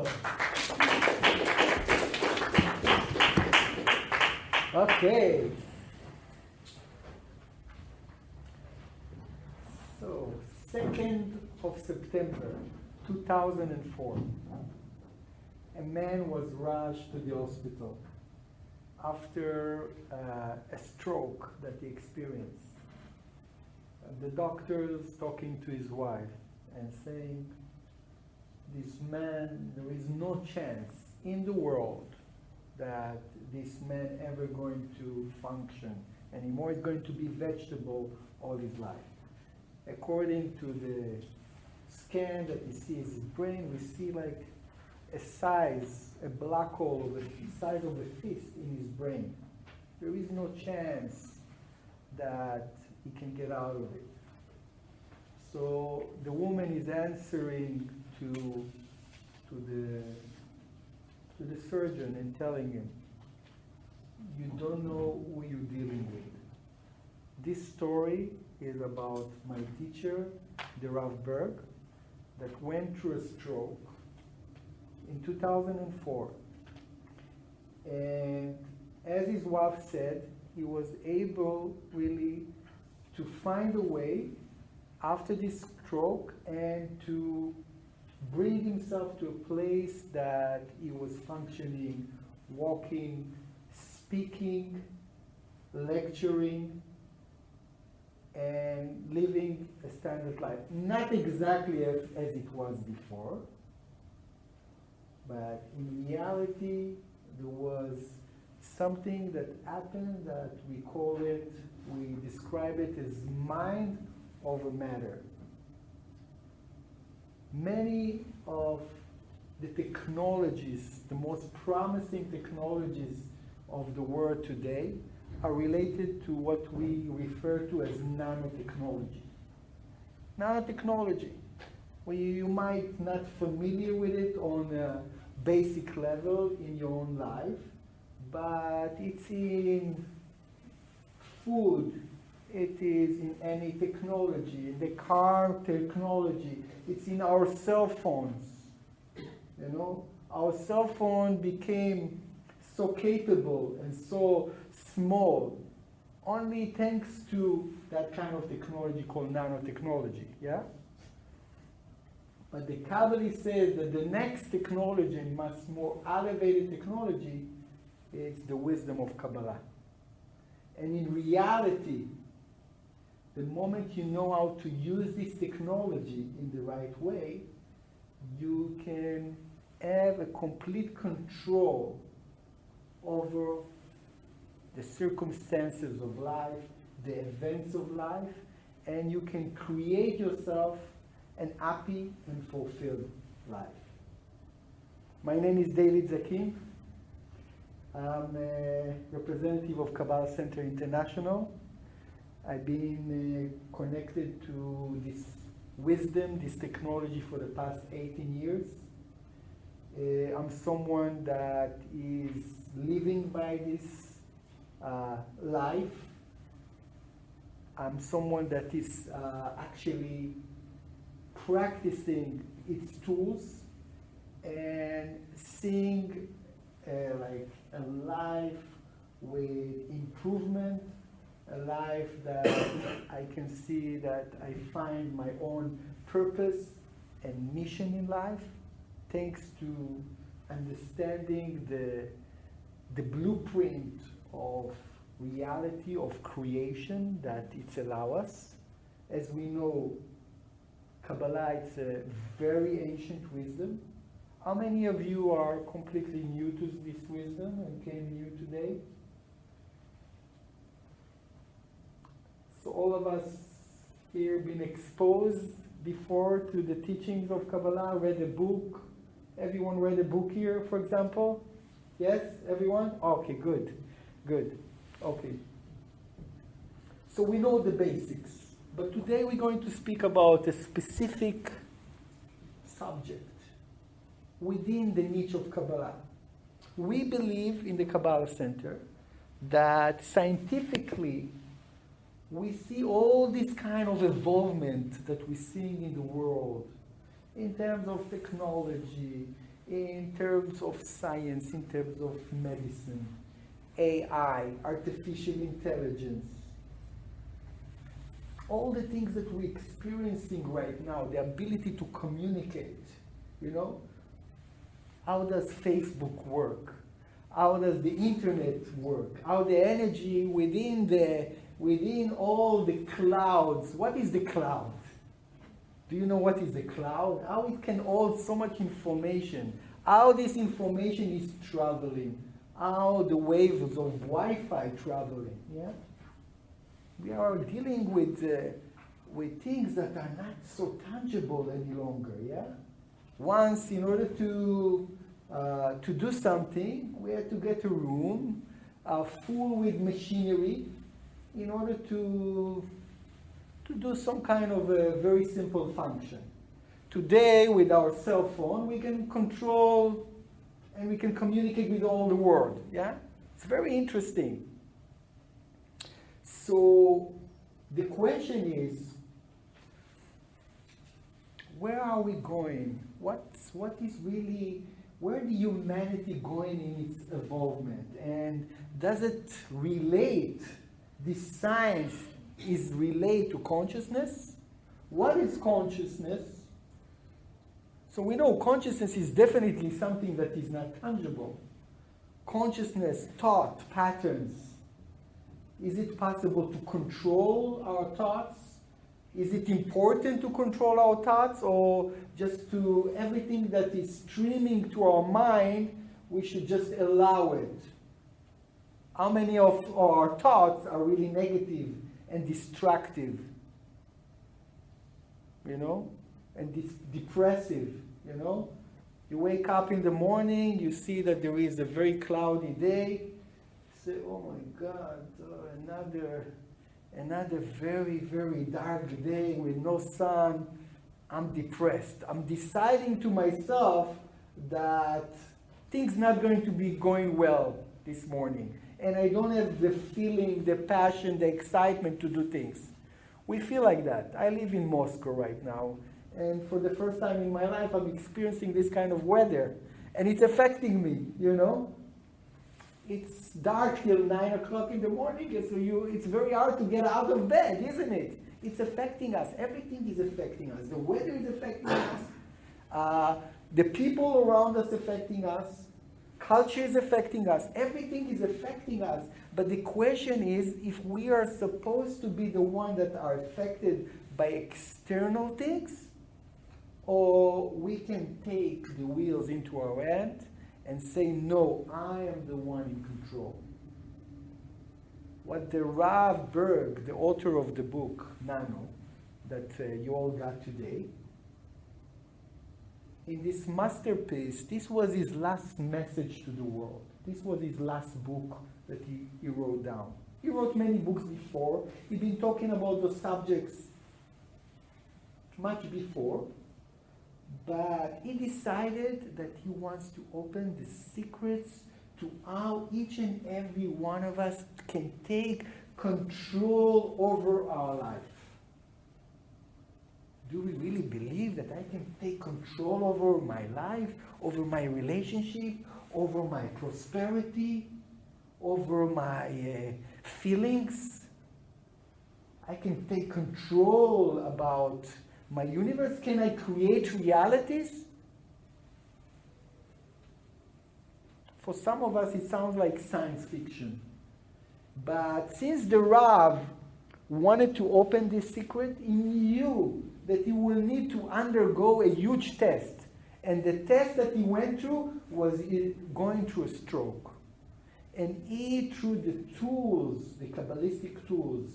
Hello. Okay. So, 2nd of September, 2004. A man was rushed to the hospital after a stroke that he experienced. The doctors talking to his wife and saying, this man, there is no chance in the world that this man ever going to function anymore. He's going to be vegetable all his life. According to the scan that we see his brain, we see like a black hole of the size of a fist in his brain. There is no chance that he can get out of it. So the woman is answering to the surgeon and telling him, you don't know who you're dealing with. This story is about my teacher, the Rav Berg, that went through a stroke in 2004. And as his wife said, he was able really to find a way after this stroke and to bring himself to a place that he was functioning, walking, speaking, lecturing, and living a standard life. Not exactly as it was before, but in reality, there was something that happened that we describe it as mind over matter. Many of the technologies, the most promising technologies of the world today, are related to what we refer to as nanotechnology. Nanotechnology, you might not familiar with it on a basic level in your own life, but it's in food, it is in any technology, in the car technology, it's in our cell phones. You know, our cell phone became so capable and so small only thanks to that kind of technology called nanotechnology, yeah? But the Kabbalah says that the next technology, much more elevated technology, is the wisdom of Kabbalah. And in reality, the moment you know how to use this technology in the right way, you can have a complete control over the circumstances of life, the events of life, and you can create yourself an happy and fulfilled life. My name is David Zakim. I'm a representative of Kabbalah Center International. I've been connected to this wisdom, this technology for the past 18 years. I'm someone that is living by this life. I'm someone that is actually practicing its tools and seeing like a life with improvement, a life that I can see that I find my own purpose and mission in life, thanks to understanding the blueprint of reality, of creation that it's allow us. As we know, Kabbalah is a very ancient wisdom. How many of you are completely new to this wisdom and came new today? So all of us here been exposed before to the teachings of Kabbalah, read a book. Everyone read a book here, for example? Yes, everyone? Okay, good, good. Okay. So we know the basics, but today we're going to speak about a specific subject within the niche of Kabbalah. We believe in the Kabbalah Center that scientifically we see all this kind of evolvement that we're seeing in the world in terms of technology, in terms of science, in terms of medicine, AI, artificial intelligence, all the things that we're experiencing right now, the ability to communicate, you know? How does Facebook work? How does the internet work? How the energy within all the clouds. What is the cloud? Do you know what is the cloud? How it can hold so much information. How this information is traveling. How the waves of Wi-Fi traveling. Yeah? We are dealing with things that are not so tangible any longer. Yeah? Once, in order to do something, we had to get a room full with machinery in order to do some kind of a very simple function. Today, with our cell phone, we can control and we can communicate with all the world. Yeah? It's very interesting. So the question is, where are we going? What is really, where the humanity going in its evolvement? And does it relate, this science is relate to consciousness? What is consciousness? So we know consciousness is definitely something that is not tangible. Consciousness, thought, patterns. Is it possible to control our thoughts? Is it important to control our thoughts, or just to everything that is streaming to our mind, we should just allow it? How many of our thoughts are really negative and destructive? You know? And depressive, you know? You wake up in the morning, you see that there is a very cloudy day. You say, oh my God, another very, very dark day with no sun. I'm depressed. I'm deciding to myself that things not going to be going well this morning. And I don't have the feeling, the passion, the excitement to do things. We feel like that. I live in Moscow right now. And for the first time in my life, I'm experiencing this kind of weather. And it's affecting me, you know? It's dark till 9 o'clock in the morning, and so it's very hard to get out of bed, isn't it? It's affecting us. Everything is affecting us. The weather is affecting us. The people around us affecting us. Culture is affecting us. Everything is affecting us. But the question is, if we are supposed to be the one that are affected by external things, or we can take the wheels into our hand and say, no, I am the one in control. What the Rav Berg, the author of the book, Nano, that you all got today, in this masterpiece, this was his last message to the world. This was his last book that he wrote down. He wrote many books before. He'd been talking about the subjects much before. But he decided that he wants to open the secrets to how each and every one of us can take control over our life. Do we really believe that I can take control over my life, over my relationship, over my prosperity, over my feelings? I can take control about my universe. Can I create realities? For some of us, it sounds like science fiction. But since the Rav wanted to open this secret, he knew that he will need to undergo a huge test. And the test that he went through was going through a stroke. And he, through the tools, the kabbalistic tools,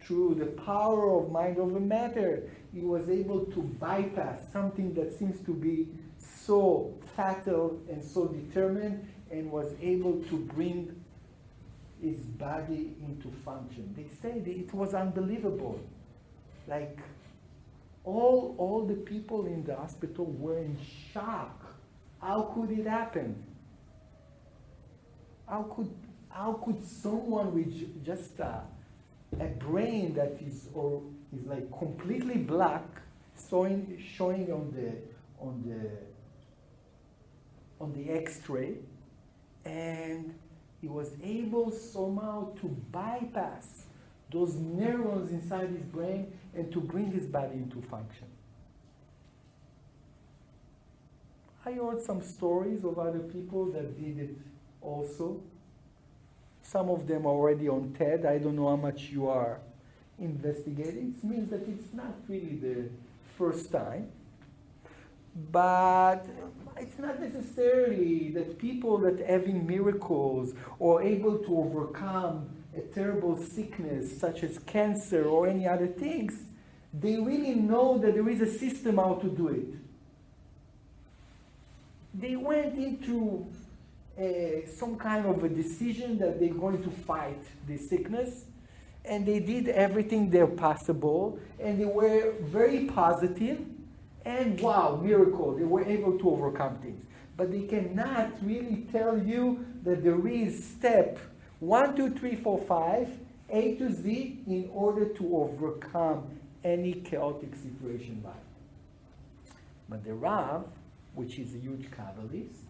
through the power of mind over matter, he was able to bypass something that seems to be so fatal and so determined, and was able to bring his body into function. They say that it was unbelievable. Like, all the people in the hospital were in shock. How could it happen? How could someone with just a brain that is like completely black, showing on on the X-ray, and he was able somehow to bypass those neurons inside his brain and to bring his body into function. I heard some stories of other people that did it also. Some of them are already on TED. I don't know how much you are investigating. It means that it's not really the first time. But it's not necessarily that people that having miracles or able to overcome a terrible sickness such as cancer or any other things, they really know that there is a system how to do it. They went into some kind of a decision that they're going to fight this sickness, and they did everything there possible, and they were very positive, and wow, miracle, they were able to overcome things. But they cannot really tell you that there is step 1, 2, 3, 4, 5, A to Z in order to overcome any chaotic situation in life. But the Rav, which is a huge Kabbalist,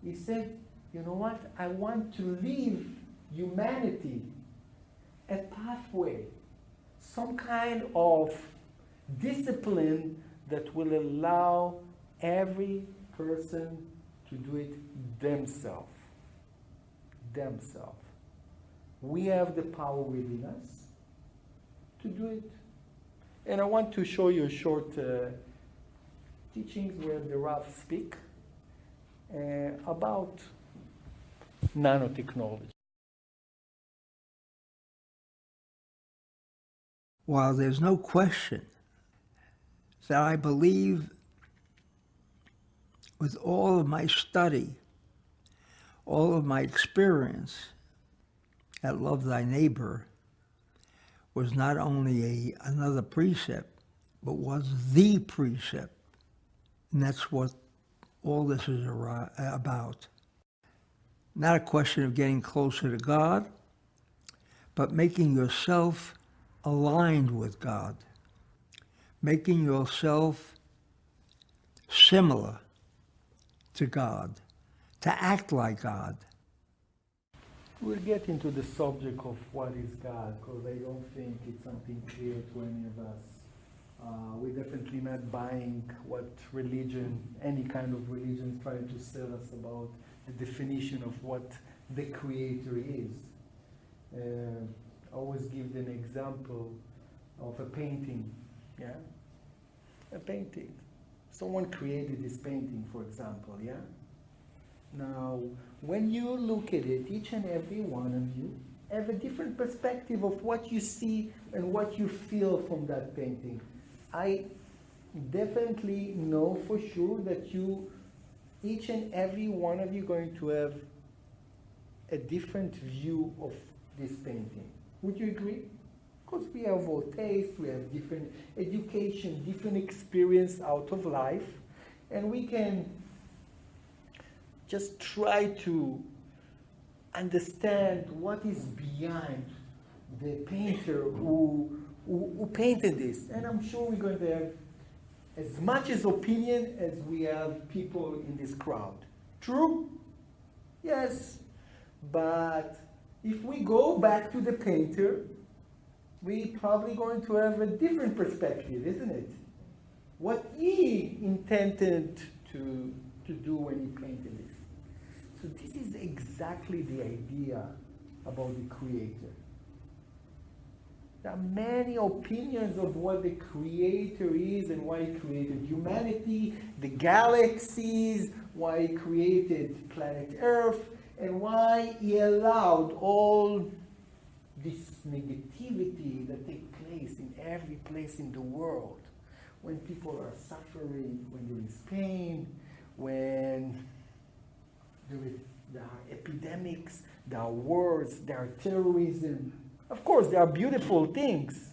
he said, you know what, I want to leave humanity a pathway, some kind of discipline that will allow every person to do it themselves. We have the power within us to do it. And I want to show you a short teachings where the Rav speak about nanotechnology. While there's no question that I believe with all of my study, all of my experience, that love thy neighbor was not only another precept, but was the precept. And that's what all this is about. Not a question of getting closer to God, but making yourself aligned with God, making yourself similar to God, to act like God. We'll get into the subject of what is God, because I don't think it's something clear to any of us. We're definitely not buying what religion, any kind of religion, is trying to sell us about the definition of what the Creator is. I always give an example of a painting, yeah? A painting. Someone created this painting, for example, yeah? Now, when you look at it, each and every one of you have a different perspective of what you see and what you feel from that painting. I definitely know for sure that each and every one of you going to have a different view of this painting. Would you agree? Because we have our taste, we have different education, different experience out of life, and we can just try to understand what is behind the painter who painted this. And I'm sure we're going to have as much as opinion as we have people in this crowd. True? Yes. But if we go back to the painter, we're probably going to have a different perspective, isn't it? What he intended to do when he painted this. So this is exactly the idea about the Creator. There are many opinions of what the Creator is and why he created humanity, the galaxies, why he created planet Earth, and why he allowed all this negativity that takes place in every place in the world. When people are suffering, when there is pain, when there are epidemics, there are wars, there are terrorism. Of course, there are beautiful things,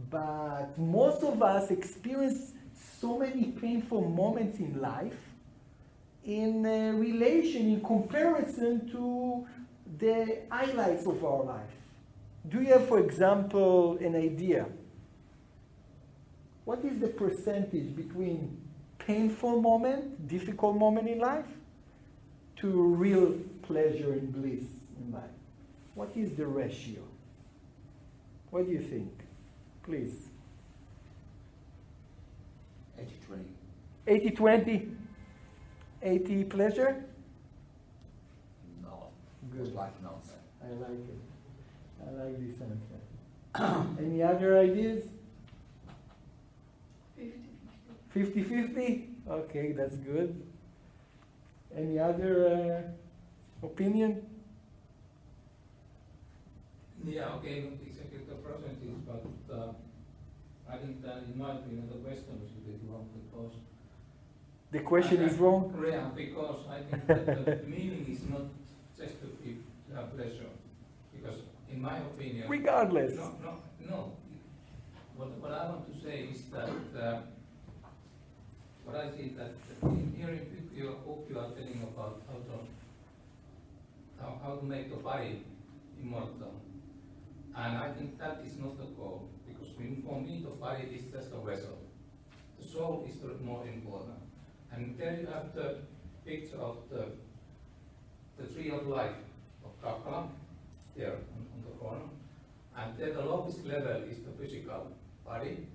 but most of us experience so many painful moments in life in relation, in comparison to the highlights of our life. Do you have, for example, an idea? What is the percentage between painful moment, difficult moment in life, to real pleasure and bliss in life? What is the ratio? What do you think? Please. 80-20. 80-20? 80 pleasure? No. Good. Most likely not. I like it. I like this answer. Any other ideas? 50-50? Okay, that's good. Any other opinion? Yeah, okay, not exactly the percentage, but I think that in my opinion the question is a bit wrong because... The question is wrong? Yeah, because I think that the meaning is not just to have pleasure. Because in my opinion... Regardless. No. What I want to say is that what I see that here in your book you are telling about how to make the body immortal. And I think that is not the goal, because for me the body is just a vessel. The soul is the more important. And there you have the picture of the tree of life of Kabbalah, there on the corner. And there the lowest level is the physical body,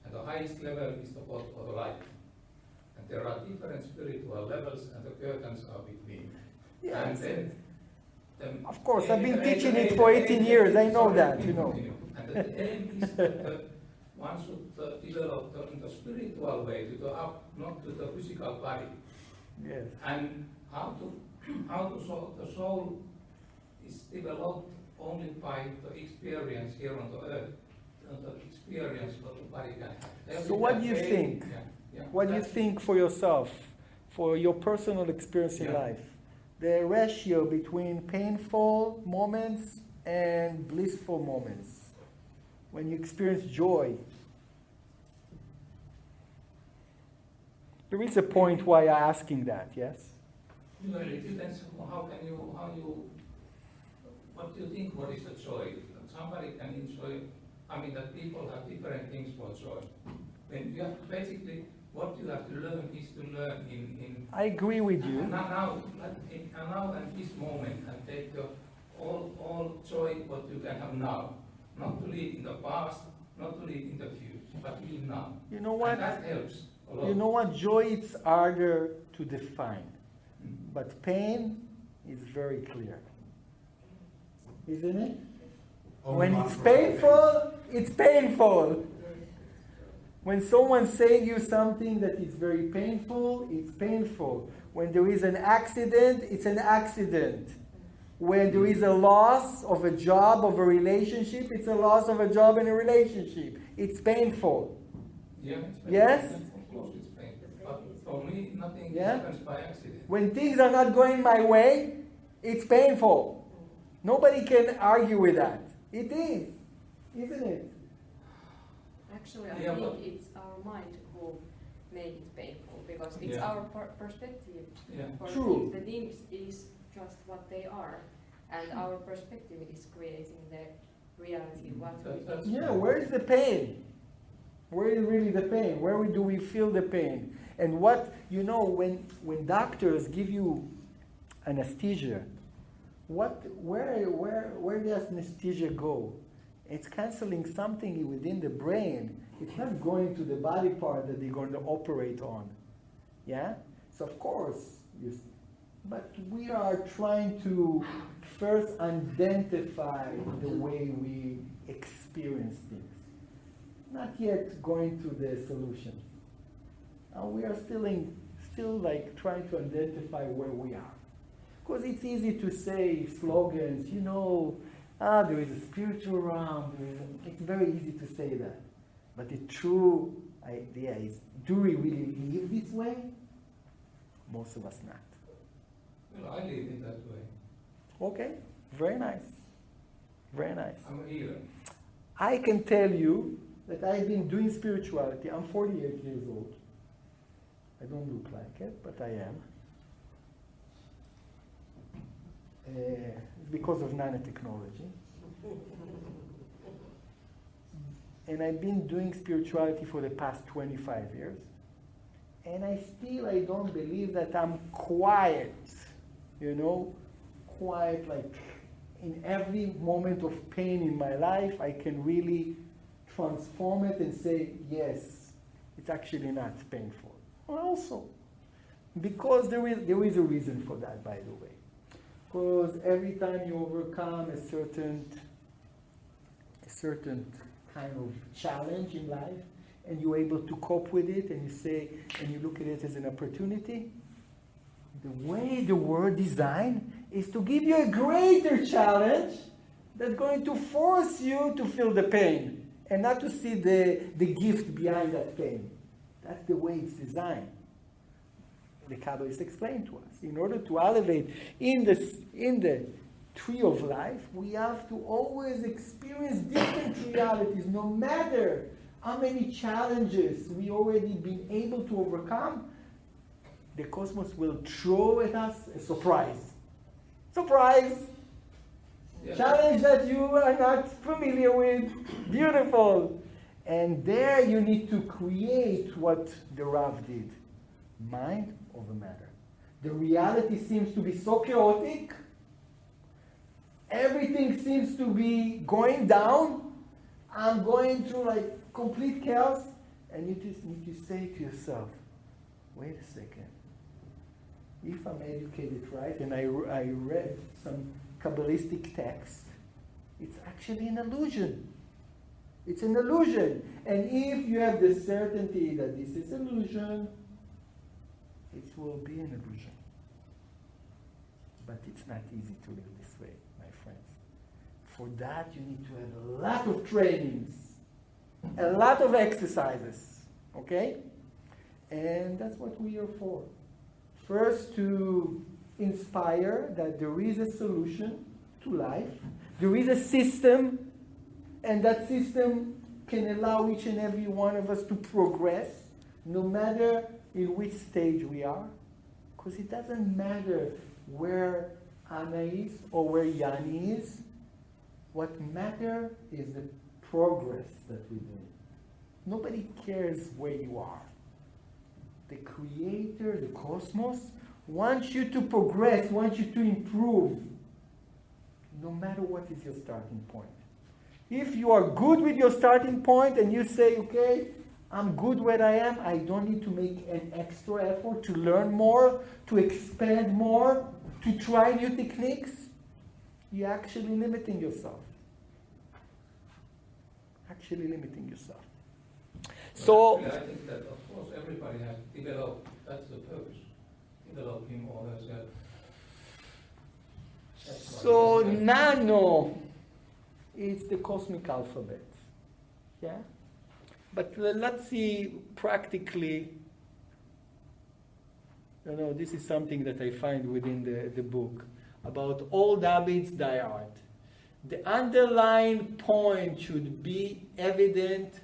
and the highest level is the body or the light. And there are different spiritual levels, and the curtains are between. Yes. And Of course, I've been teaching it for 18 years, I know that, you know. And the aim is that one should develop in the spiritual way to the up, not to the physical body. Yes. And how the soul is developed only by the experience here on the earth, the experience what the body can have. So what do you think? What do you think for yourself, for your personal experience in life? The ratio between painful moments and blissful moments, when you experience joy. There is a point why I'm asking that, yes? Well, it depends on what do you think, what is the joy? Somebody can enjoy, that people have different things for joy. Then you have basically, what you have to learn is to learn in I agree with you. Now and this moment, and take all joy what you can have now. Not to live in the past, not to live in the future, but live now. You know what? And that helps a lot. You know what? Joy is harder to define. But pain is very clear. Isn't it? When it's painful, it's painful. When someone's saying you something that is very painful, it's painful. When there is an accident, it's an accident. When there is a loss of a job, of a relationship, it's a loss of a job and a relationship. It's painful. Yeah, it's painful. Yes? Of course it's painful. But for me, nothing happens by accident. When things are not going my way, it's painful. Nobody can argue with that. It is, isn't it? Actually, I think it's our mind who made it painful, because it's our perspective. For True. The things is just what they are, and our perspective is creating the reality. Where is the pain? Where is really the pain? Where do we feel the pain? And what, when doctors give you anesthesia, where does anesthesia go? It's canceling something within the brain. It's not going to the body part that they're going to operate on. Yeah? So of course, but we are trying to first identify the way we experience things. Not yet going to the solution. We are still like trying to identify where we are. Because it's easy to say slogans, there is a spiritual realm. It's very easy to say that. But the true idea is, do we really live this way? Most of us not. Well, I live in that way. Okay, very nice. Very nice. I'm a healer. I can tell you that I've been doing spirituality. I'm 48 years old. I don't look like it, but I am. Because of nanotechnology. And I've been doing spirituality for the past 25 years. and I don't believe that I'm quiet, quiet, like in every moment of pain in my life, I can really transform it and say, yes, it's actually not painful. Also, because there is a reason for that, by the way. Because every time you overcome a certain kind of challenge in life, and you're able to cope with it, and you look at it as an opportunity, the way the world designed is to give you a greater challenge that's going to force you to feel the pain and not to see the gift behind that pain. That's the way it's designed. The Kabbalists explain to us. In order to elevate in the tree of life, we have to always experience different realities, no matter how many challenges we already been able to overcome. The cosmos will throw at us a surprise. Surprise! Yeah. Challenge that you are not familiar with. Beautiful. And there you need to create what the Rav did. Mind over matter. The reality seems to be so chaotic. Everything seems to be going down. I'm going through like complete chaos. And you just need to say to yourself, wait a second. If I'm educated right, and I read some Kabbalistic text, it's actually an illusion. It's an illusion. And if you have the certainty that this is an illusion, it will be an illusion. But it's not easy to live this way, my friends. For that, you need to have a lot of trainings, a lot of exercises, okay? And that's what we are for. First, to inspire that there is a solution to life. There is a system, and that system can allow each and every one of us to progress, no matter in which stage we are. Because it doesn't matter where Anna is or where Yanni is. What matters is the progress that we do. Nobody cares where you are. The Creator, the cosmos, wants you to progress, wants you to improve, no matter what is your starting point. If you are good with your starting point and you say, okay, I'm good where I am, I don't need to make an extra effort to learn more, to expand more, to try new techniques, you're actually limiting yourself. So, I think that, of course, everybody has developed, that's the purpose, develop him or herself. So Nano, it's the cosmic alphabet, yeah? But let's see practically, this is something that I find within the book, about old habits die hard. The underlying point should be evident.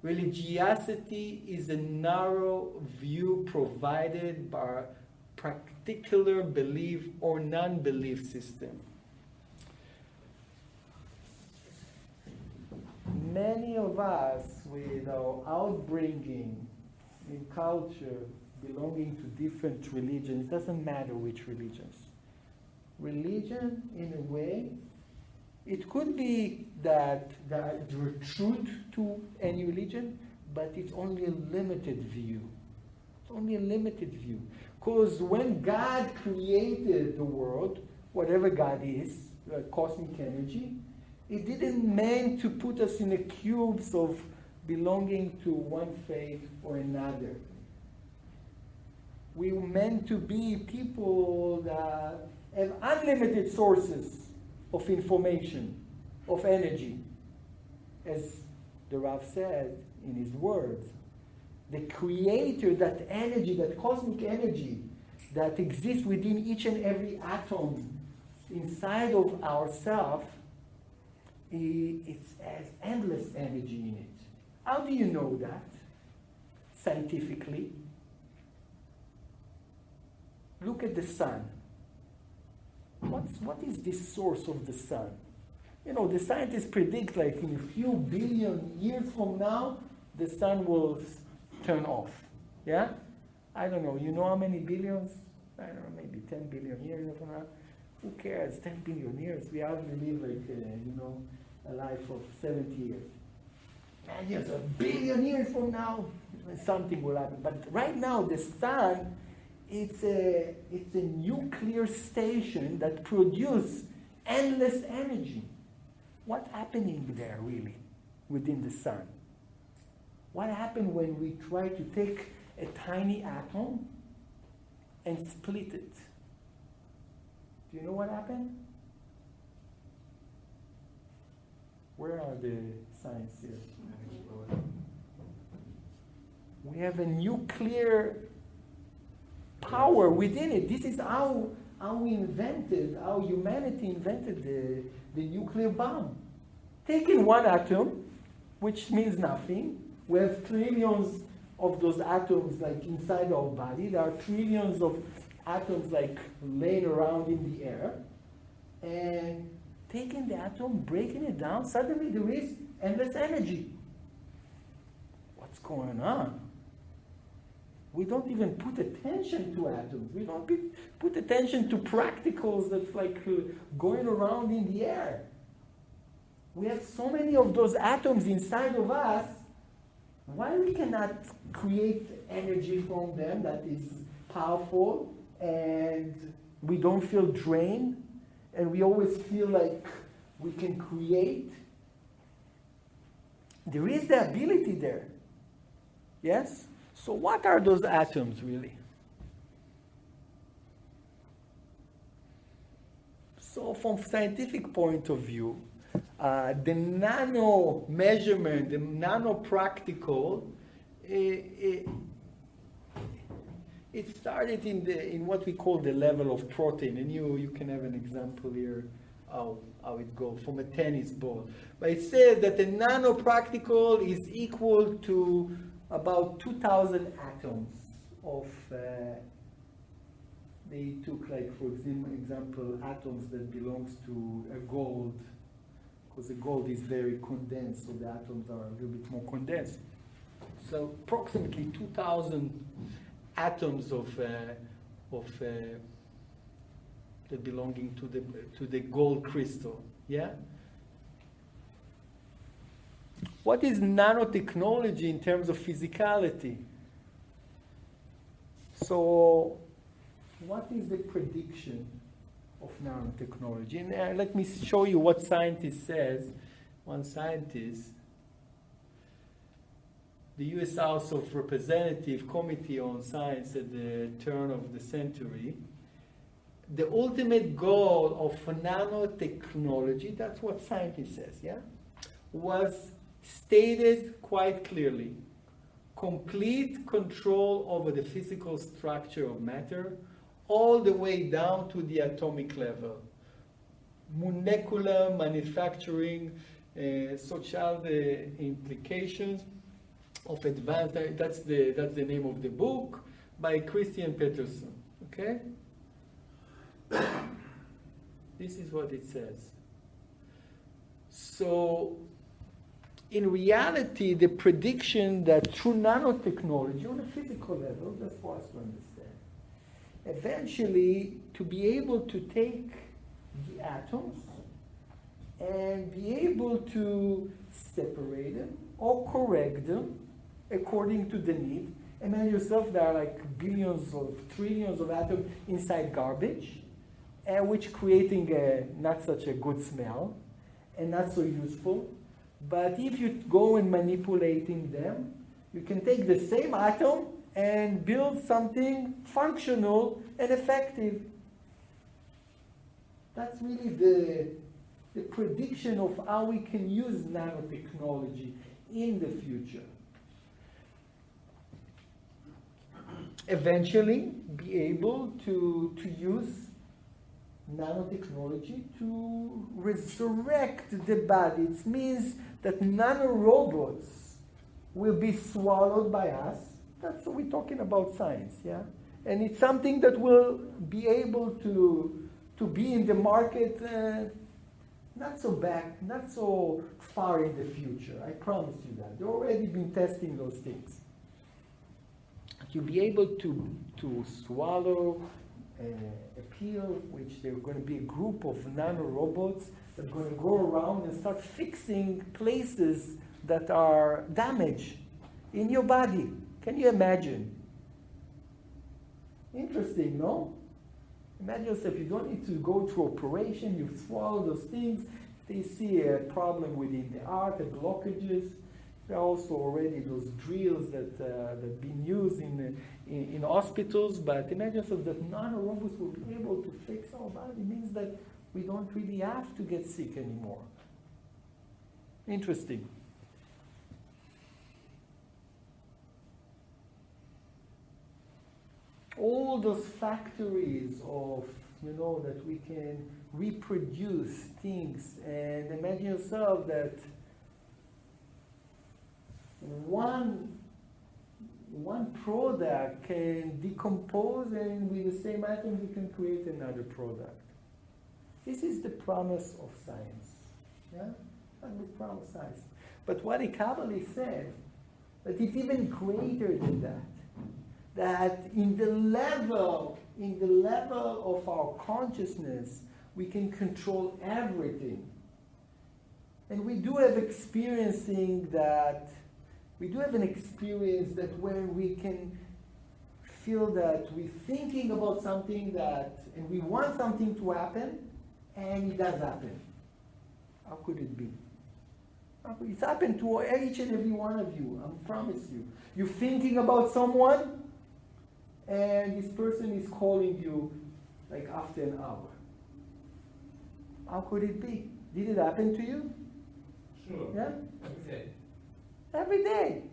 Religiosity is a narrow view provided by a particular belief or non-belief system. Many of us, with our outbringing in culture, belonging to different religions, doesn't matter which religions. Religion, in a way, it could be that there is truth to any religion, but it's only a limited view. It's only a limited view. Because when God created the world, whatever God is, cosmic energy, it didn't mean to put us in the cubes of belonging to one faith or another. We were meant to be people that have unlimited sources of information, of energy. As the Rav said in his words, the Creator, that energy, that cosmic energy that exists within each and every atom inside of ourselves, it has endless energy in it. How do you know that? Scientifically. Look at the sun. What is this source of the sun? The scientists predict like in a few billion years from now, the sun will turn off. Yeah? I don't know, you know how many billions? I don't know, maybe 10 billion years from now. Who cares? 10 billion years. We hardly live like, a life of 70 years. And yes, a billion years from now, something will happen. But right now, the sun, it's a nuclear station that produces endless energy. What's happening there, really, within the sun? What happened when we try to take a tiny atom and split it? Do you know what happened? Where are the signs here? We have a nuclear power within it. This is how humanity invented the nuclear bomb. Taking one atom, which means nothing. We have trillions of those atoms like inside our body. There are trillions of atoms like laying around in the air. And taking the atom, breaking it down, suddenly there is endless energy. What's going on? We don't even put attention to atoms. We don't put attention to practicals that's like going around in the air. We have so many of those atoms inside of us. Why we cannot create energy from them that is powerful and we don't feel drained and we always feel like we can create? There is the ability there. Yes? So what are those atoms really? So from scientific point of view, the nano measurement, the nano practical, it started in what we call the level of protein, and you can have an example here how it goes from a tennis ball. But it says that the nano practical is equal to about 2,000 atoms of. They took, like, for example, atoms that belongs to a gold, because the gold is very condensed, so the atoms are a little bit more condensed. So approximately 2,000 atoms of that belonging to the gold crystal. Yeah. What is nanotechnology in terms of physicality? So, what is the prediction of nanotechnology? And let me show you what scientist says. One scientist, the U.S. House of Representatives Committee on Science at the turn of the century, the ultimate goal of nanotechnology, that's what scientist says, yeah, was stated quite clearly. Complete control over the physical structure of matter, all the way down to the atomic level. Molecular manufacturing, such are the implications of advanced, that's the name of the book, by Christian Peterson, okay? This is what it says. So, in reality, the prediction that through nanotechnology on a physical level, that's for us to understand, eventually to be able to take the atoms and be able to separate them or correct them according to the need. Imagine yourself, there are like billions or trillions of atoms inside garbage, which creating not such a good smell and not so useful. But if you go and manipulating them, you can take the same atom and build something functional and effective. That's really the prediction of how we can use nanotechnology in the future. Eventually, be able to use nanotechnology to resurrect the body. It means that nanorobots will be swallowed by us. That's what we're talking about science, yeah? And it's something that will be able to be in the market not so far in the future. I promise you that. They've already been testing those things. you'll be able to swallow a pill, which there are going to be a group of nanorobots that are going to go around and start fixing places that are damaged in your body. Can you imagine? Interesting, no? Imagine yourself, you don't need to go through operation, you swallow those things. They see a problem within the heart, the blockages. There are also already those drills that have been used in hospitals, but imagine yourself that nanorobots will be able to fix our body. It means that we don't really have to get sick anymore. Interesting. All those factories of, that we can reproduce things, and imagine yourself that one product can decompose, and with the same atom we can create another product. This is the promise of science. Yeah? That's the promise of science. But what a Kabbalist said, that it's even greater than that. That in the level of our consciousness, we can control everything. And we do have an experience that when we can feel that we're thinking about something and we want something to happen, and it does happen. How could it be? It's happened to each and every one of you, I promise you. You're thinking about someone, and this person is calling you like after an hour. How could it be? Did it happen to you? Sure. Yeah? Every day. Every day.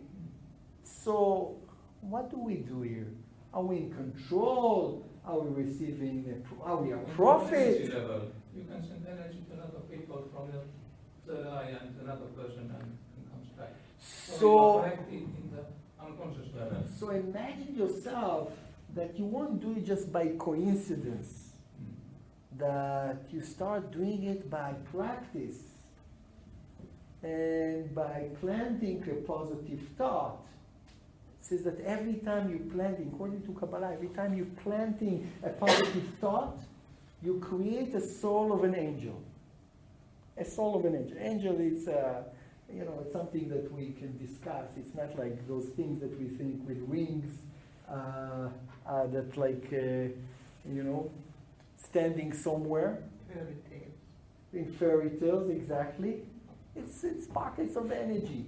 So, what do we do here? Are we in control? Are we receiving, are we a prophet? Energy level. You can send energy to another people from your third eye and another person and comes back. So you are connected in the unconscious level. So imagine yourself that you won't do it just by coincidence, that you start doing it by practice and by planting a positive thought. It says that every time you plant, according to Kabbalah, every time you're planting a positive thought, you create a soul of an angel. A soul of an angel. Angel is, it's something that we can discuss. It's not like those things that we think with wings, that like, standing somewhere. Fairy tales. In fairy tales, exactly. It's pockets of energy.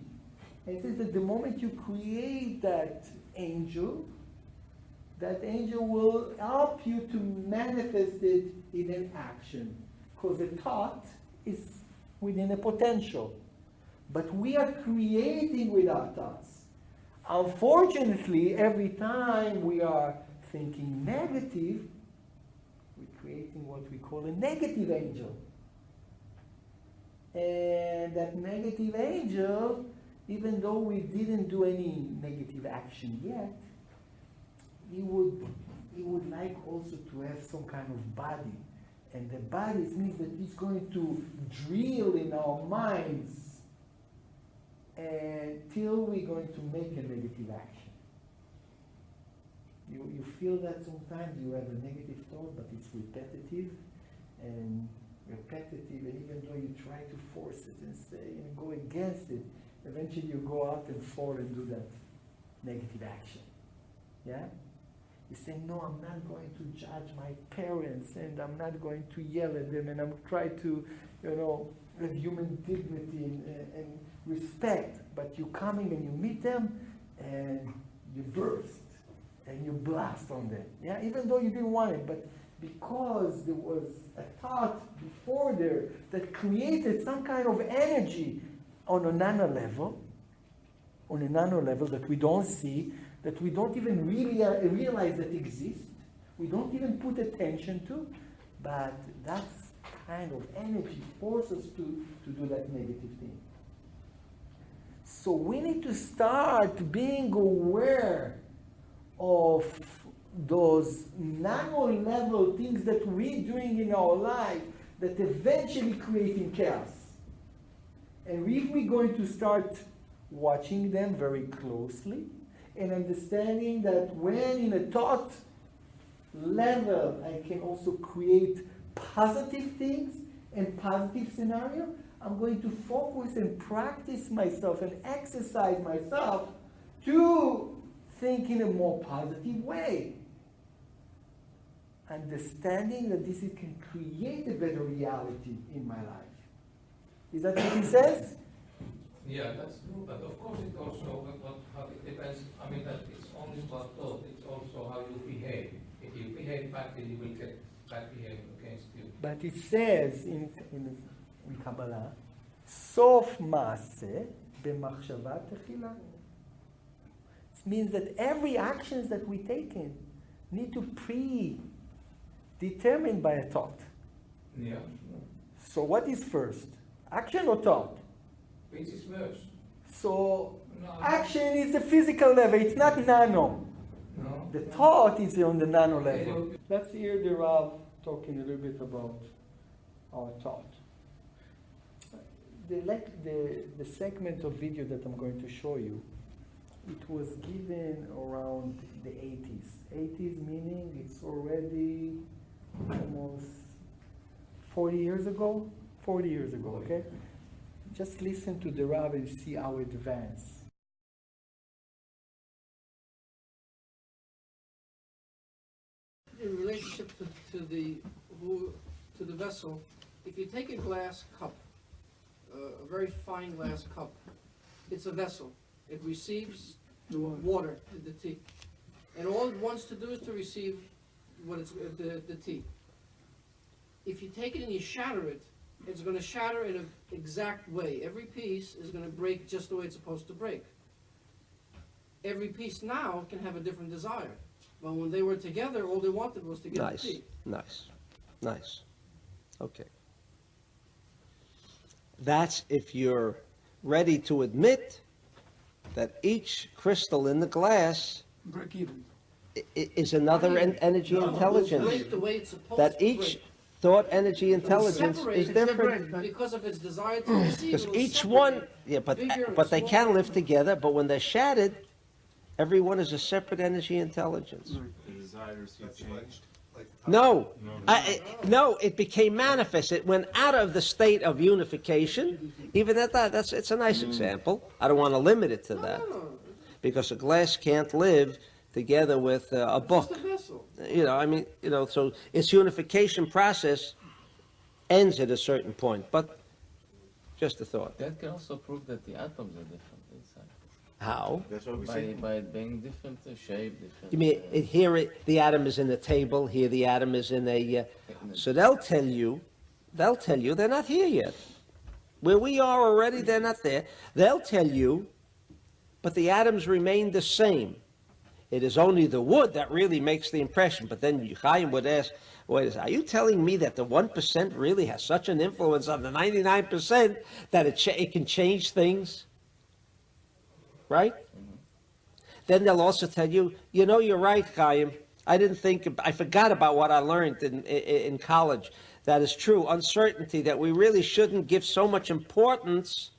And it says that the moment you create that angel will help you to manifest it in an action. Because the thought is within a potential. But we are creating with our thoughts. Unfortunately, every time we are thinking negative, we're creating what we call a negative angel. And that negative angel, even though we didn't do any negative action yet, he would like also to have some kind of body. And the body means that he's going to drill in our minds until we're going to make a negative action. You feel that sometimes you have a negative thought, but it's repetitive, and even though you try to force it and say and go against it, eventually you go out and fall and do that negative action. Yeah? You say, no, I'm not going to judge my parents, and I'm not going to yell at them, and I'm trying to, have human dignity and respect. But you're coming and you meet them, and you burst, and you blast on them. Yeah? Even though you didn't want it, but because there was a thought before there that created some kind of energy on a nano level that we don't see, that we don't even really realize that exists, we don't even put attention to, but that's kind of energy forces us to do that negative thing. So we need to start being aware of those nano level things that we're doing in our life that eventually creating chaos. And if we're going to start watching them very closely and understanding that when in a thought level I can also create positive things and positive scenario, I'm going to focus and practice myself and exercise myself to think in a more positive way. Understanding that this can create a better reality in my life. Is that what he says? Yeah, that's true, but of course it also how it depends. I mean, that it's only about thought, it's also how you behave. If you behave badly, you will get bad behavior against you. But it says in Kabbalah, Sof Maaseh b'machshava techila. It means that every actions that we take in need to determined by a thought. Yeah. So what is first? Action or thought? Which is worse? So No. action is the physical level, it's not nano. No. The thought is on the nano level. Let's hear the Rav talking a little bit about our thought. The segment of video that I'm going to show you, it was given around the 80s. 80s meaning it's already almost 40 years ago? 40 years ago, okay? Just listen to the Rav and see how it advances. In relationship to the vessel, if you take a glass cup, a very fine glass cup, it's a vessel. It receives water, the tea, and all it wants to do is to receive what it's the tea. If you take it and you shatter it, it's going to shatter in an exact way. Every piece is going to break just the way it's supposed to break. Every piece now can have a different desire. But when they were together, all they wanted was to get the tea. Nice. Okay. That's if you're ready to admit that each crystal in the glass Break even. is another energy intelligence. Break the way it's supposed That to each break. thought energy intelligence Separate, is it's different. because of its desire to receive. Because it will each separate one, yeah, bigger and but they can smaller. live together, but when they're shattered, every one is a separate energy intelligence. The desires you changed. No, no, it became manifest. It went out of the state of unification. Even at that, it's a nice example. I don't want to limit it to that, because a glass can't live together with a book. Just a vessel. So its unification process ends at a certain point. But just a thought. That can also prove that the atoms are different inside. How? That's what we By it being different shape, different. You mean the atom is in a table, here the atom is in a. So they'll tell you they're not here yet. Where we are already, they're not there. They'll tell you, but the atoms remain the same. It is only the wood that really makes the impression. But then Chaim would ask, wait a second, are you telling me that the 1% really has such an influence on the 99% that it can change things? Right? Then they'll also tell you, you're right, Chaim. I forgot about what I learned in college. That is true. Uncertainty, that we really shouldn't give so much importance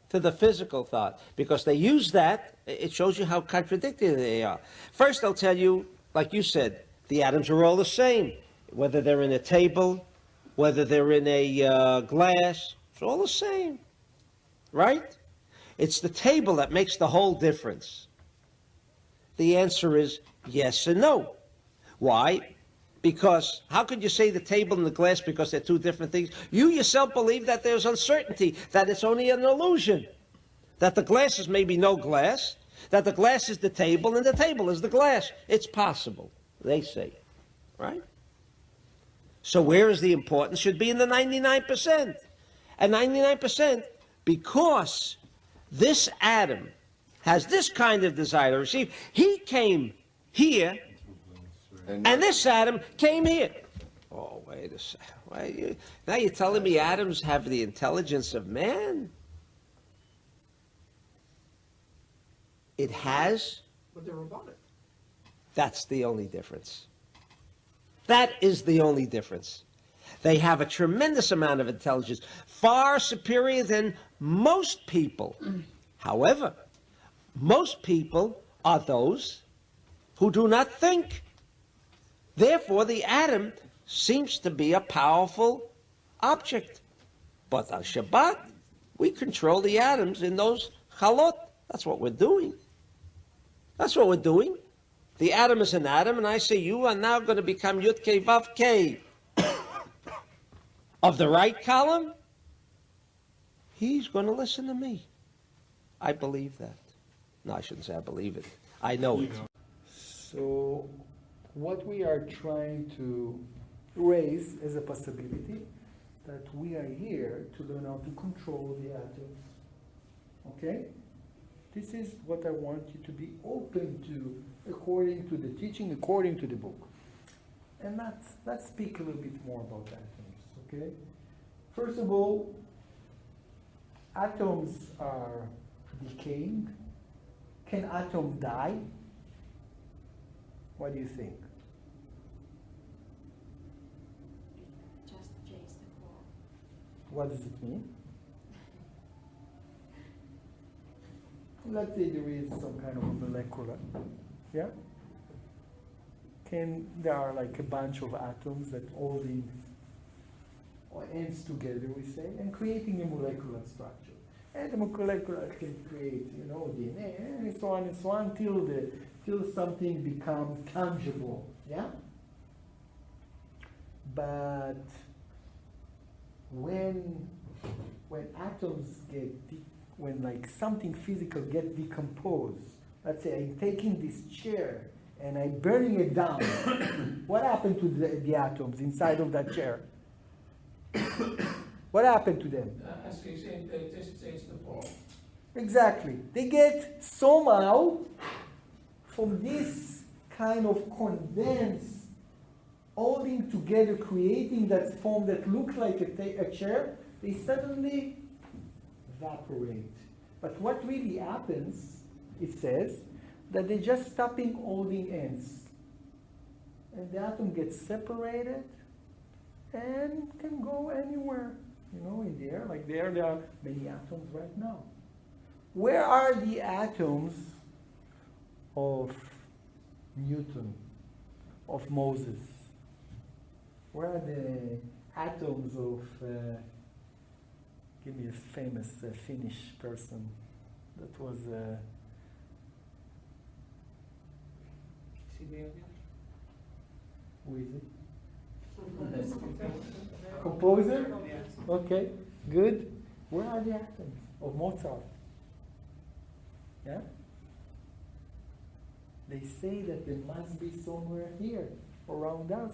to the physical thought, because they use that. It shows you how contradictory they are. First, they'll tell you, like you said, the atoms are all the same, whether they're in a table, whether they're in a glass, it's all the same, right? It's the table that makes the whole difference. The answer is yes and no. Why? Because how could you say the table and the glass because they're two different things? You yourself believe that there's uncertainty, that it's only an illusion, that the glass is maybe no glass, that the glass is the table and the table is the glass. It's possible, they say, right? So where is the importance? Should be in the 99%. And 99% because this atom has this kind of desire to receive. He came here, and this atom came here. Oh, wait a second. Now you're telling me atoms have the intelligence of man? It has. But they're robotic. That's the only difference. That is the only difference. They have a tremendous amount of intelligence, far superior than most people. However, most people are those who do not think. Therefore, the atom seems to be a powerful object. But on Shabbat, we control the atoms in those chalot. That's what we're doing. That's what we're doing. The atom is an atom, and I say you are now going to become Yud Kei Vav Kei of the right column. He's going to listen to me. I believe that. No, I shouldn't say I believe it. I know it. So what we are trying to raise as a possibility that we are here to learn how to control the atoms. Okay? This is what I want you to be open to according to the teaching, according to the book. And let's speak a little bit more about atoms, okay? First of all, atoms are decaying. Can atom die? What do you think? Just change the form. What does it mean? Let's say there is some kind of molecular, yeah? There are like a bunch of atoms that holding or ends together, we say, and creating a molecular structure. And the molecular can create, DNA, and so on, till something becomes tangible, yeah? But when atoms when like something physical gets decomposed, let's say I'm taking this chair and I'm burning it down, what happened to the atoms inside of that chair? What happened to them? As you said, they just change the form. Exactly. They get somehow from this kind of condensed, holding together, creating that form that looks like a chair, they suddenly evaporate. But what really happens, it says, that they just stopping holding ends. And the atom gets separated and can go anywhere, in the air. Like there are many atoms right now. Where are the atoms of Newton, of Moses? Where are the atoms of, give me a famous Finnish person that was, who is it? Composer? Okay, good. Where are the atoms of Mozart? Yeah? They say that there must be somewhere here around us.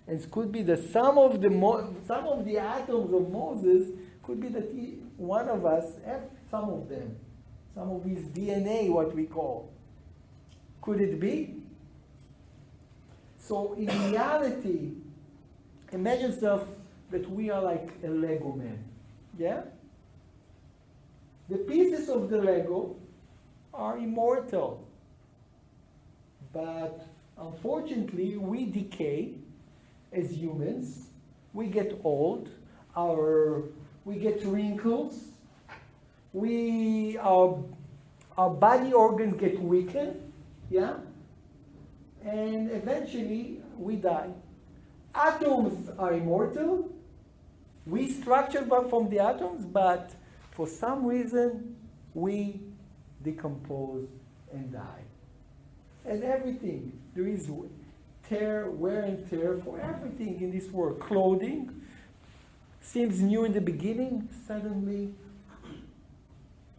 And it could be that some of the atoms of Moses could be that one of us have some of them. Some of his DNA, what we call. Could it be? So in reality, imagine yourself that we are like a Lego man. Yeah? The pieces of the Lego are immortal. But unfortunately, we decay as humans. We get old. We get wrinkles. Our body organs get weakened. Yeah? And eventually, we die. Atoms are immortal. We structure from the atoms, but for some reason, we decompose and die. And everything, there is wear and tear for everything in this world. Clothing seems new in the beginning, suddenly,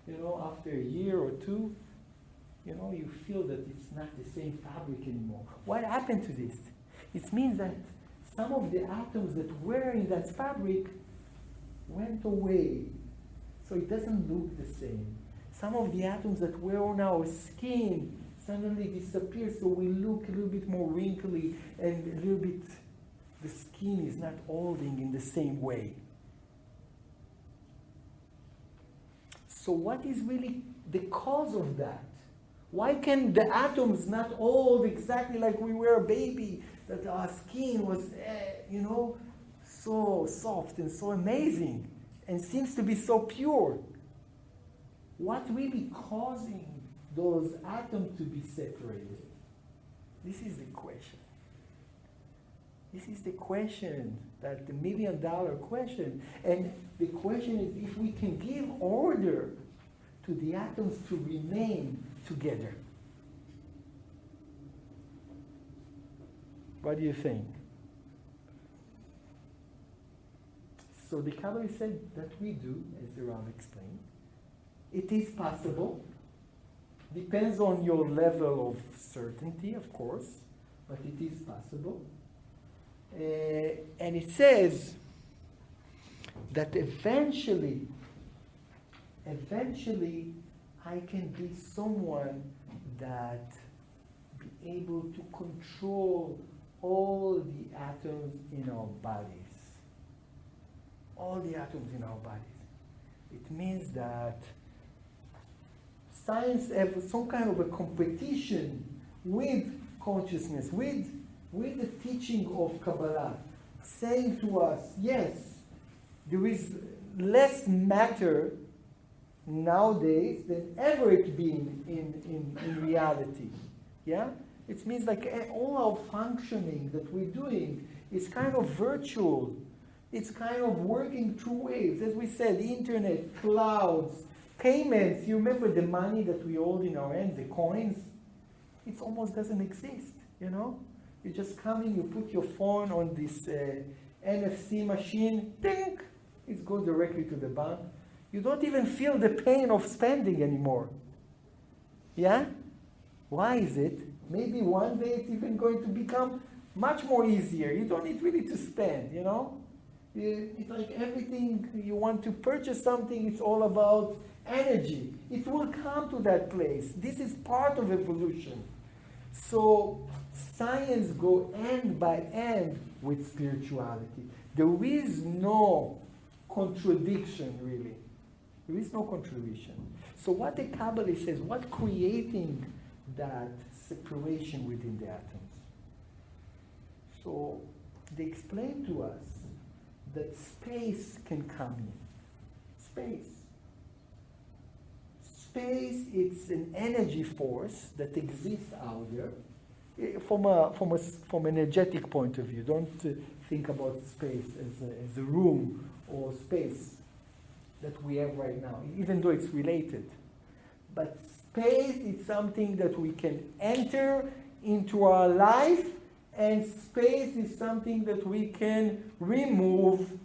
after a year or two, you feel that it's not the same fabric anymore. What happened to this? It means that some of the atoms that were in that fabric went away. So it doesn't look the same. Some of the atoms that were on our skin suddenly disappear, so we look a little bit more wrinkly and a little bit, the skin is not holding in the same way. So what is really the cause of that? Why can the atoms not hold exactly like we were a baby, that our skin was, so soft and so amazing and seems to be so pure? What really causing those atoms to be separated? This is the question. This is the question, that the $1 million question. And the question is if we can give order to the atoms to remain together. What do you think? So the Kabbalah said that we do, as the Rav explained. It is possible. Depends on your level of certainty, of course, but it is possible. And it says that eventually I can be someone that be able to control all the atoms in our bodies. All the atoms in our bodies. It means that science has some kind of a competition with consciousness, with the teaching of Kabbalah, saying to us, yes, there is less matter nowadays than ever it been in reality. Yeah? It means like all our functioning that we're doing is kind of virtual. It's kind of working through waves. As we said, the internet, clouds, payments. You remember the money that we hold in our hands, the coins? It almost doesn't exist, you know? You just come in, you put your phone on this NFC machine, ding, it goes directly to the bank. You don't even feel the pain of spending anymore. Yeah? Why is it? Maybe one day it's even going to become much more easier. You don't need really to spend, you know? It's like everything you want to purchase something, it's all about energy. It will come to that place. This is part of evolution. So science go end by end with spirituality. There is no contradiction, really. There is no contradiction. So what the Kabbalah says, what creating that separation within the atoms? So they explain to us that space can come in. Space. Space, it's an energy force that exists out there. From an energetic point of view, don't think about space as a room or space that we have right now, even though it's related. But space is something that we can enter into our life, and space is something that we can remove.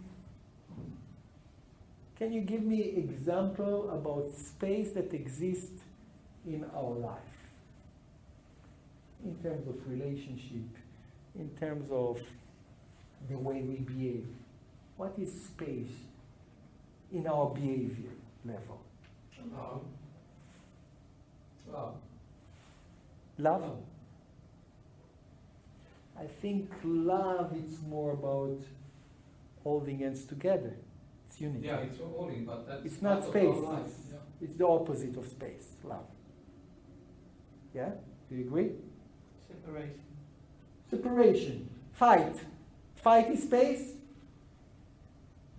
Can you give me an example about space that exists in our life? In terms of relationship, in terms of the way we behave. What is space in our behavior level? Love? I think love is more about holding hands together. It's unity. Yeah, it's holding, but that's it's not part of space. our life. It's the opposite of space, love. Yeah? Do you agree? Separation. Fight. Fight is space.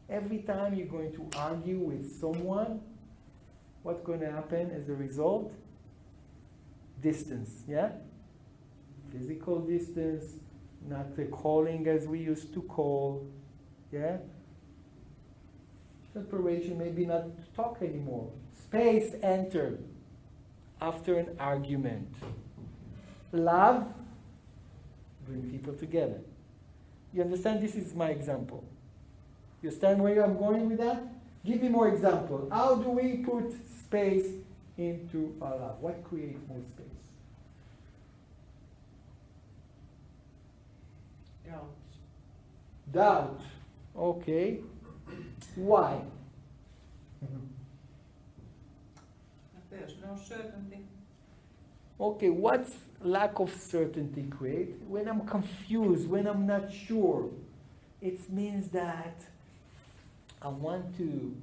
Every time you're going to argue with someone, what's going to happen as a result? Distance, yeah? Physical distance, not the calling as we used to call, yeah? Separation, maybe not talk anymore. Space enter after an argument. Love, bring people together. You understand? This is my example. You understand where I'm going with that? Give me more example. How do we put space into our love? What creates more space? Doubt. Okay. Why? There's no certainty. Okay, what's lack of certainty create? When I'm confused, when I'm not sure, it means that I want to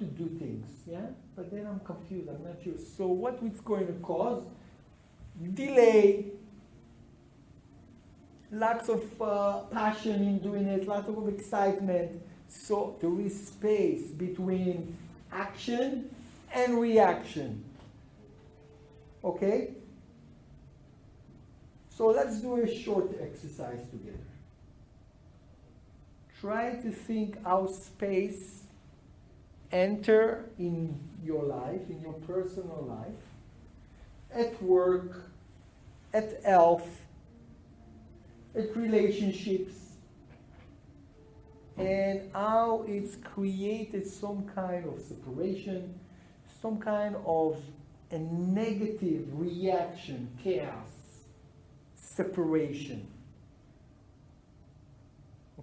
do things, yeah? But then I'm confused, I'm not sure. So what is going to cause? Delay, lots of passion in doing it, lots of excitement. So there is space between action and reaction. Okay? So let's do a short exercise together. Try to think how space enter in your life, in your personal life, at work, at health, at relationships, and how it's created some kind of separation, some kind of a negative reaction, chaos, separation.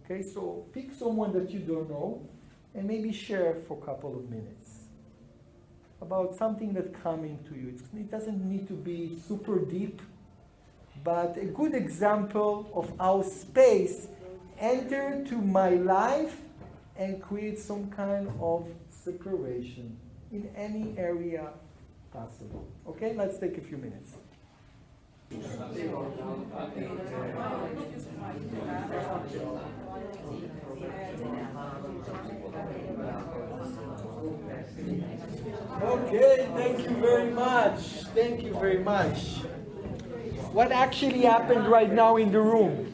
Okay, so pick someone that you don't know and maybe share for a couple of minutes about something that's coming to you. It doesn't need to be super deep, but a good example of how space entered to my life and create some kind of separation in any area possible. Okay, let's take a few minutes. Okay, thank you very much. Thank you very much. What actually happened right now in the room?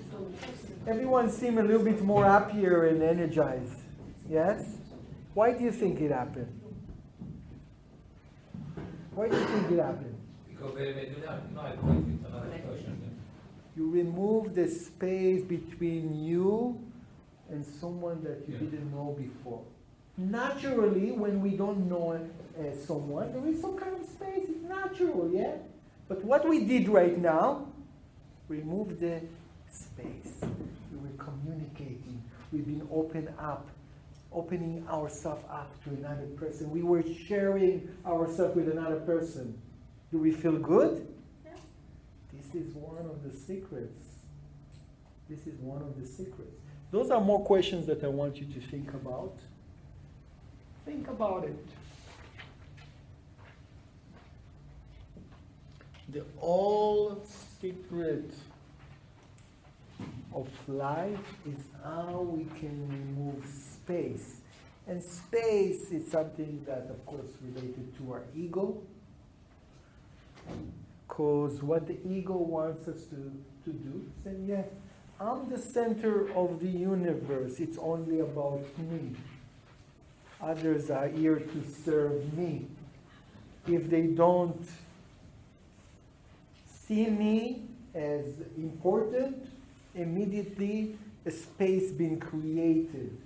Everyone seemed a little bit more happier and energized. Yes? Why do you think it happened? Why do you think it happened? Because when you do that, no, I point with another person. You remove the space between you and someone that you didn't know before. Naturally, when we don't know someone, there is some kind of space. It's natural, yeah? But what we did right now, remove the space. We were communicating. We've been opening ourselves up to another person. We were sharing ourselves with another person. Do we feel good? Yeah. This is one of the secrets. This is one of the secrets. Those are more questions that I want you to think about. Think about it. The whole secret of life is how we can remove space. And space is something that, of course, related to our ego. Because what the ego wants us to do, say, yeah, I'm the center of the universe. It's only about me. Others are here to serve me. If they don't see me as important, immediately a space being created.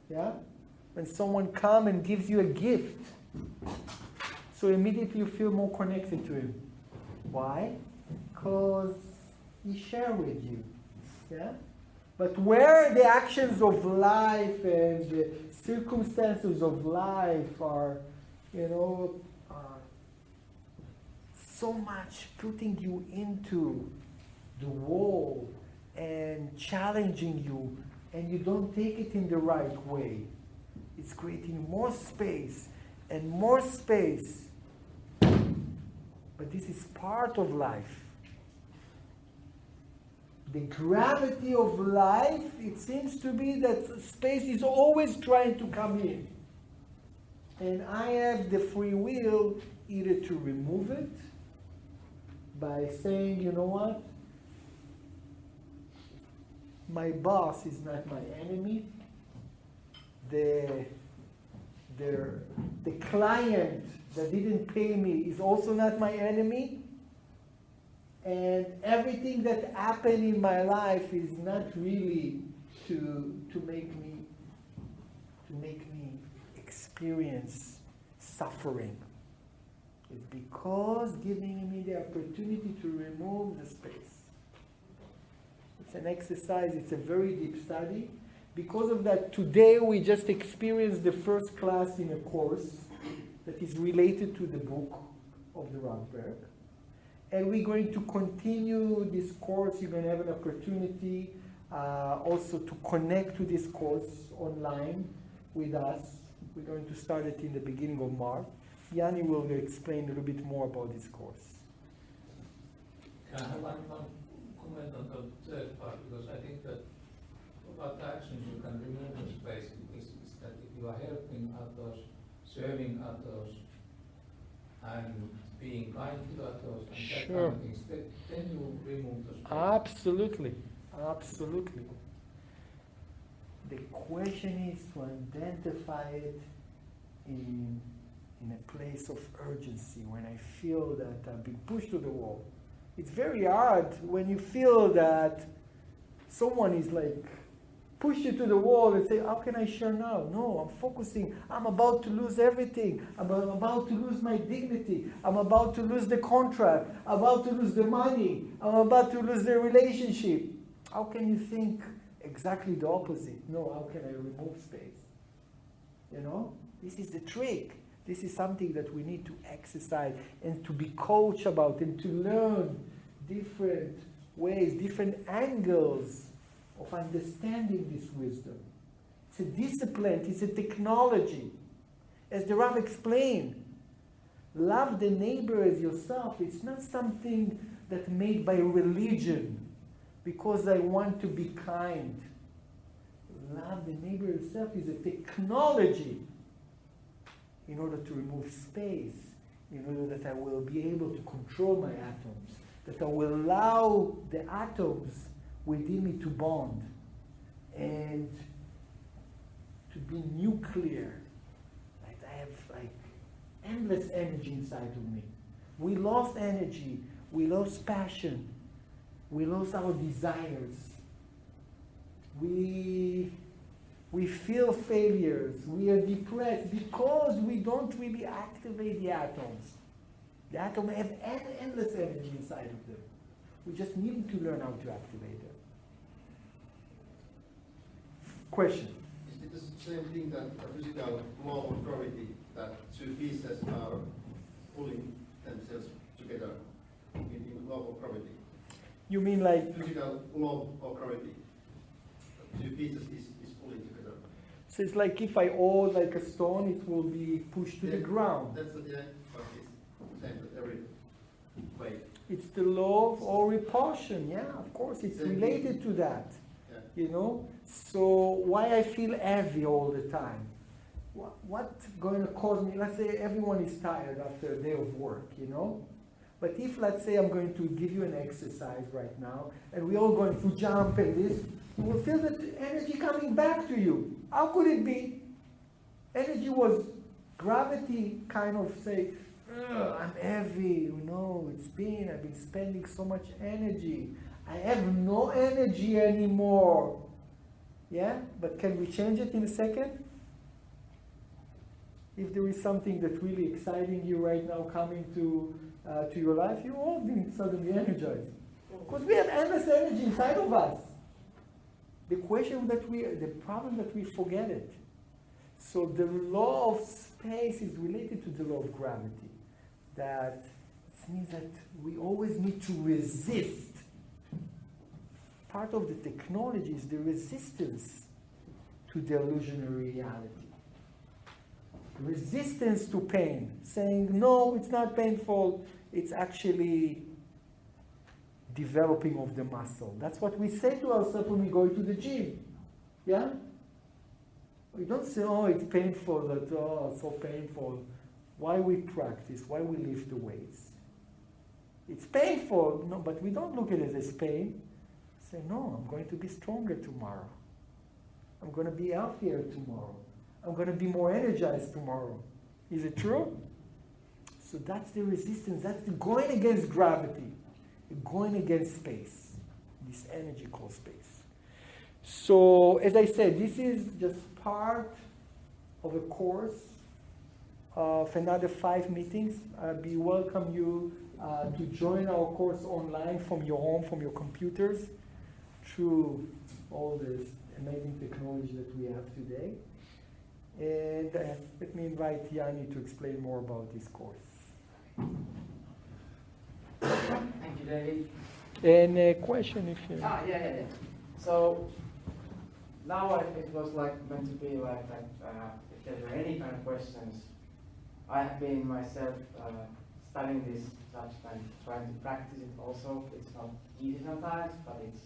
Yeah? When someone comes and gives you a gift, so immediately you feel more connected to him. Why? Because he shared with you. Yeah? But where the actions of life and the circumstances of life are, so much putting you into the wall and challenging you, and you don't take it in the right way, it's creating more space and more space. But this is part of life. The gravity of life, it seems to be that space is always trying to come in. And I have the free will either to remove it by saying, you know what? My boss is not my enemy. The client that didn't pay me is also not my enemy. And everything that happened in my life is not really to make me experience suffering. It's because giving me the opportunity to remove the space. It's an exercise, it's a very deep study. Because of that, today we just experienced the first class in a course that is related to the book of the Rav Berg. And we're going to continue this course. You're going to have an opportunity also to connect to this course online with us. We're going to start it in the beginning of March. Yanni will explain a little bit more about this course. Can I have one comment on the third part? Because I think that about actions you can remove the space is that if you are helping others, serving others, and being kind to others and that Sure. kind of things, then you remove the space. Absolutely, absolutely. The question is to identify it in a place of urgency, when I feel that I'm being pushed to the wall. It's very hard when you feel that someone is like push you to the wall and say, how can I share now? No, I'm focusing. I'm about to lose everything. I'm about to lose my dignity. I'm about to lose the contract. I'm about to lose the money. I'm about to lose the relationship. How can you think exactly the opposite? No, how can I remove space? You know, this is the trick. This is something that we need to exercise and to be coached about and to learn different ways, different angles of understanding this wisdom. It's a discipline, it's a technology. As the Rav explained, love the neighbor as yourself. It's not something that's made by religion because I want to be kind. Love the neighbor yourself is a technology in order to remove space, in order that I will be able to control my atoms, that I will allow the atoms within me to bond and to be nuclear. Right? I have like endless energy inside of me. We lost energy, we lost passion, we lost our desires. We feel failures, we are depressed because we don't really activate the atoms. The atoms have endless energy inside of them. We just need to learn how to activate them. Question? Is it the same thing that a physical law of gravity, that two pieces are pulling themselves together in law of gravity? You mean like Physical law of gravity. Two pieces is pulling together. so it's like if I hold like a stone, it will be pushed to the ground. That's the idea, but it's the same with every way. It's the law of all repulsion. Yeah, of course, it's related to that. Yeah. You know, so why I feel heavy all the time? What's going to cause me? Let's say everyone is tired after a day of work, you know. But if, let's say, I'm going to give you an exercise right now, and we're all going to jump and this, you will feel that energy coming back to you. How could it be? Energy was gravity kind of say, I'm heavy, you know, I've been spending so much energy. I have no energy anymore. Yeah? But can we change it in a second? If there is something that's really exciting you right now coming to your life, you're all being suddenly energized. Because we have endless energy inside of us. The problem that we forget it. So the law of space is related to the law of gravity. That it means that we always need to resist. Part of the technology is the resistance to the illusionary reality. Resistance to pain, saying, no, it's not painful, it's actually developing of the muscle. That's what we say to ourselves when we go to the gym. Yeah? We don't say, oh, it's painful, it's so painful. Why we practice, why we lift the weights. It's painful, no, but we don't look at it as pain. Say, no, I'm going to be stronger tomorrow. I'm going to be healthier tomorrow. I'm going to be more energized tomorrow. Is it true? So that's the resistance. That's the going against gravity. Going against space. This energy called space. So, as I said, this is just part of a course of another 5 meetings. We welcome you to join our course online from your home, from your computers, through all this amazing technology that we have today. And let me invite Yanni to explain more about this course. Thank you, David. And a question if you... Yeah. So, now it was like meant to be like that, if there were any kind of questions. I have been myself studying this subject and trying to practice it also. It's not easy sometimes, but it's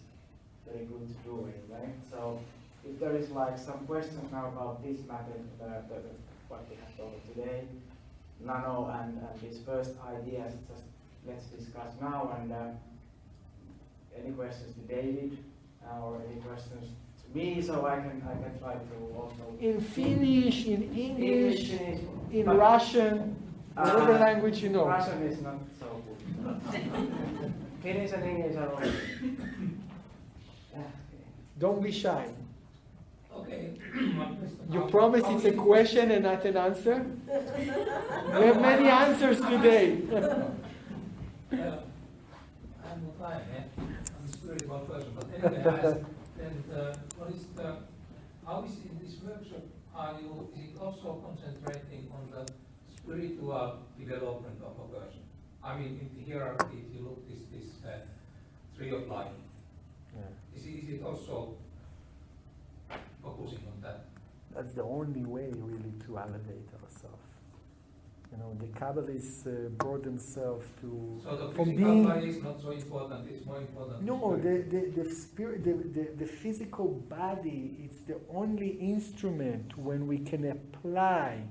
very good to do it, right? So, if there is like some questions now about this matter, what we have done today, nano and these first ideas, just let's discuss now. And any questions to David or any questions to me, so I can try to also. In Finnish, in English, in Russian, whatever language you know. Russian is not so good. Finnish and English are okay. Don't be shy. Okay. You promise it's a question and not an answer? We have many answers today. I'm not lying, I'm a spiritual person, but anyway, I asked, and what is the, how is in this workshop, is it also concentrating on the spiritual development of a person? I mean, in the hierarchy, if you look this tree of life, is it also focusing on that? That's the only way, really, to elevate ourselves. You know, the Kabbalists brought themselves to So the from physical being. body is not so important; it's more important. No, the spirit, the physical body. It's the only instrument when we can apply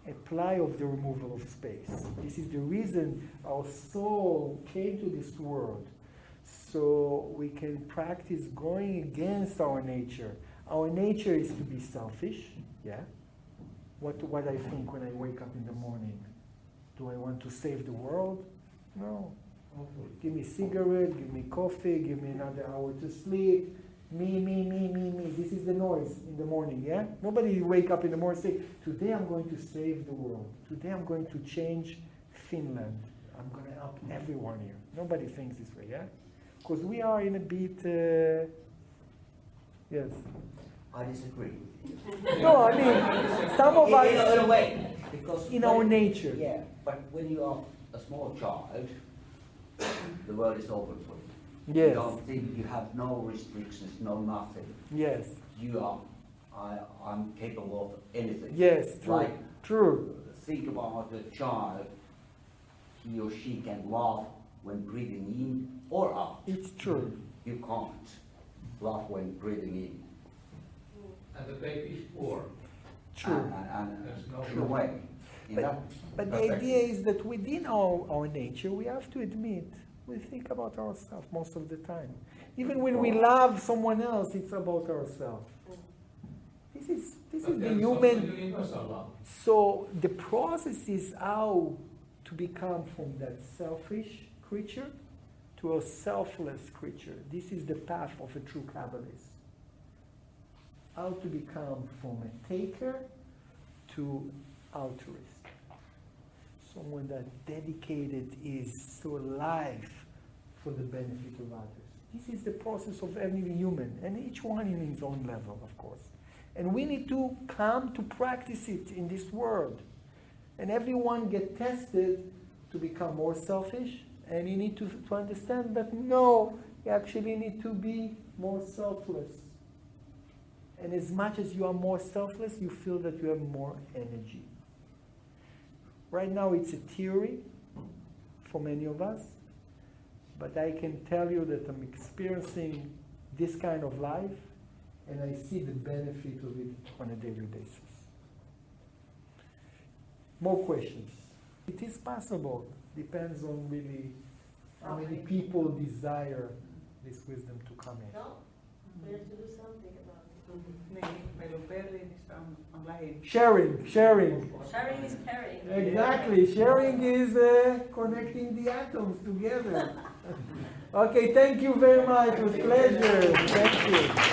of the removal of space. This is the reason our soul came to this world, so we can practice going against our nature. Our nature is to be selfish, yeah. What I think when I wake up in the morning. Do I want to save the world? No. Give me cigarette, give me coffee, give me another hour to sleep. Me. This is the noise in the morning, yeah? Nobody wake up in the morning and say, today I'm going to save the world. Today I'm going to change Finland. I'm going to help everyone here. Nobody thinks this way, yeah? Because we are in a bit, yes. I disagree. No, I mean, some of us... In a way. Because in our nature. Yeah, but when you are a small child, the world is open for you. Yes. You don't think you have no restrictions, no nothing. Yes. You are, I'm capable of anything. Yes, true. Like, true. Think about a child, he or she can laugh when breathing in or out. It's true. You can't laugh when breathing in. And the baby is poor. True. And there's no in a way. But the idea is that within our nature, we have to admit, we think about ourselves most of the time. Even when we love someone else, it's about ourselves. This is the human. So the process is how to become from that selfish creature to a selfless creature. This is the path of a true Kabbalist. How to become from a taker to altruist. Someone that dedicated is to a life for the benefit of others. This is the process of every human, and each one in his own level, of course. And we need to come to practice it in this world. And everyone get tested to become more selfish, and you need to understand that no, you actually need to be more selfless. And as much as you are more selfless, you feel that you have more energy. Right now it's a theory for many of us, but I can tell you that I'm experiencing this kind of life, and I see the benefit of it on a daily basis. More questions? It is possible. Depends on really how many people desire this wisdom to come in. No, we have to do something about it. Meillä on Berliinissä on lähin. Sharing. Sharing is caring. Exactly. Sharing is connecting the atoms together. Okay, thank you very much. It was a pleasure. Thank you.